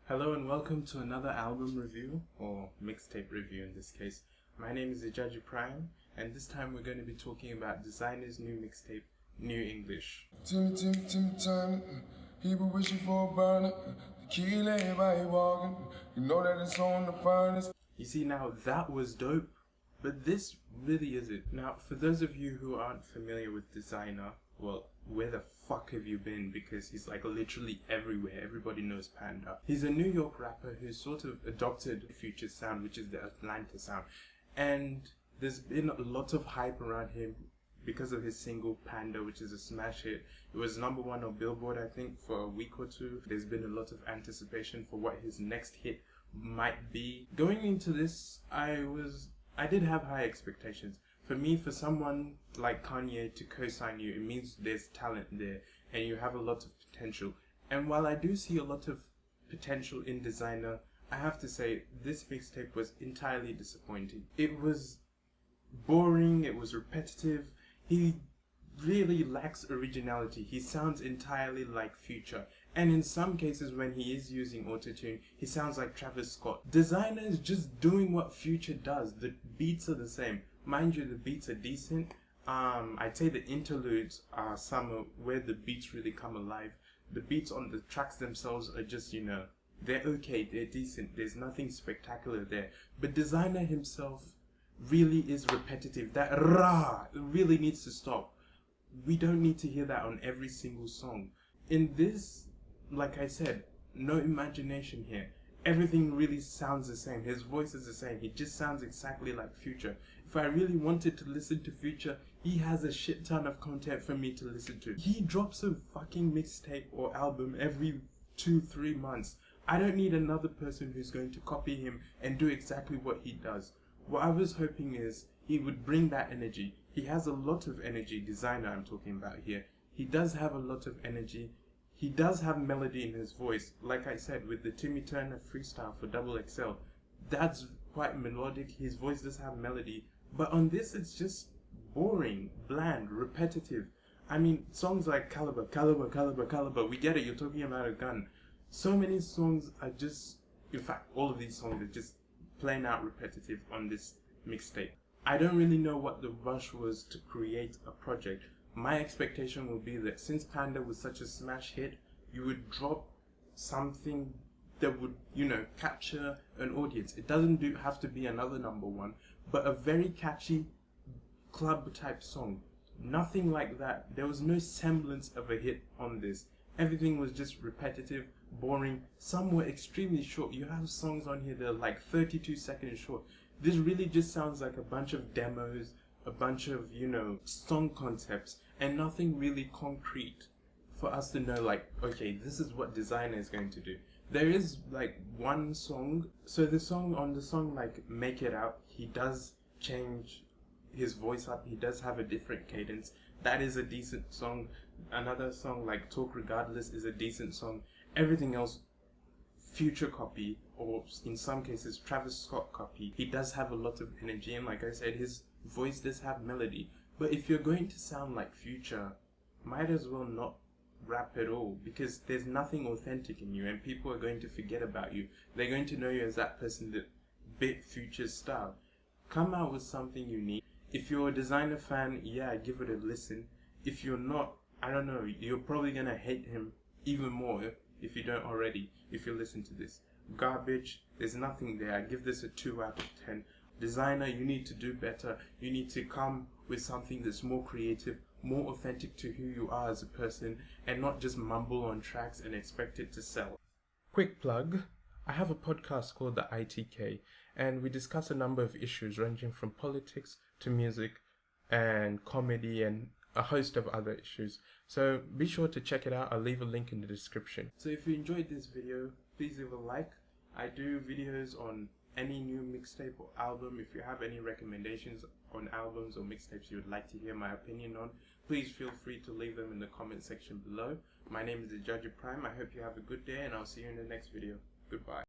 Hello and welcome to another album review, or mixtape review in this case. My name is Desiigner Prime, and this time we're going to be talking about Deseiner's new mixtape, New English. Timmy, he was wishing for a burner. The key lay by walking. You know that it's on the furnace. You see, now that was dope, but this really isn't. Now, for those of you who aren't familiar with Desiiner, well, where the fuck have you been? Because he's like literally everywhere. Everybody knows Panda. He's a New York rapper who sort of adopted Future's sound, which is the Atlanta sound. And there's been a lot of hype around him because of his single Panda, which is a smash hit. It was #1 on Billboard, I think, for a week or two. There's been a lot of anticipation for what his next hit might be. Going into this, I did have high expectations. For me, for someone like Kanye to co-sign you, it means there's talent there and you have a lot of potential. And while I do see a lot of potential in Desiiner, I have to say this mixtape was entirely disappointing. It was boring, it was repetitive. He really lacks originality. He sounds entirely like Future. And in some cases when he is using autotune, he sounds like Travis Scott. Desiiner is just doing what Future does. The beats are the same. Mind you, the beats are decent. I'd say the interludes are some where the beats really come alive. The beats on the tracks themselves are just, they're okay, they're decent. There's nothing spectacular there. But Desiiner himself really is repetitive. That rah really needs to stop. We don't need to hear that on every single song. In this, like I said, no imagination here. Everything really sounds the same. His voice is the same. He just sounds exactly like Future. If I really wanted to listen to Future, he has a shit ton of content for me to listen to. He drops a fucking mixtape or album every 2-3 months. I don't need another person who's going to copy him and do exactly what he does. What I was hoping is he would bring that energy. He has a lot of energy. Desiiner I'm talking about here. He does have a lot of energy. He does have melody in his voice. Like I said, with the Timmy Turner freestyle for XXL, that's quite melodic. His voice does have melody. But on this, it's just boring, bland, repetitive. I mean, songs like Caliber, we get it, you're talking about a gun. So many songs are just, in fact, all of these songs are just plain out repetitive on this mixtape. I don't really know what the rush was to create a project. My expectation would be that since Panda was such a smash hit, you would drop something that would, capture an audience. It doesn't have to be another #1, but a very catchy club type song. Nothing like that. There was no semblance of a hit on this. Everything was just repetitive, boring. Some were extremely short. You have songs on here that are like 32 seconds short. This really just sounds like a bunch of demos, a bunch of, song concepts, and nothing really concrete for us to know, like, okay, this is what Desiiner is going to do. There is like one song, so the song like Make It Out, he does change his voice up, he does have a different cadence. That is a decent song. Another song like Talk Regardless is a decent song. Everything else, Future copy, or in some cases Travis Scott copy. He does have a lot of energy, and like I said, his voice does have melody. But if you're going to sound like Future, might as well not rap at all, because there's nothing authentic in you and people are going to forget about you. They're going to know you as that person that bit Future's style. Come out with something unique. If you're a Desiiner fan, yeah, give it a listen. If you're not, I don't know, you're probably gonna hate him even more if you don't already, if you listen to this. Garbage, there's nothing there. I give this a 2 out of 10. Desiiner, you need to do better. You need to come with something that's more creative, more authentic to who you are as a person, and not just mumble on tracks and expect it to sell. Quick plug, I have a podcast called The ITK, and we discuss a number of issues ranging from politics to music and comedy and a host of other issues. So be sure to check it out. I'll leave a link in the description. So if you enjoyed this video, please leave a like. I do videos on any new mixtape or album. If you have any recommendations on albums or mixtapes you would like to hear my opinion on, please feel free to leave them in the comment section below. My name is Desiigner Prime. I hope you have a good day, and I'll see you in the next video. Goodbye.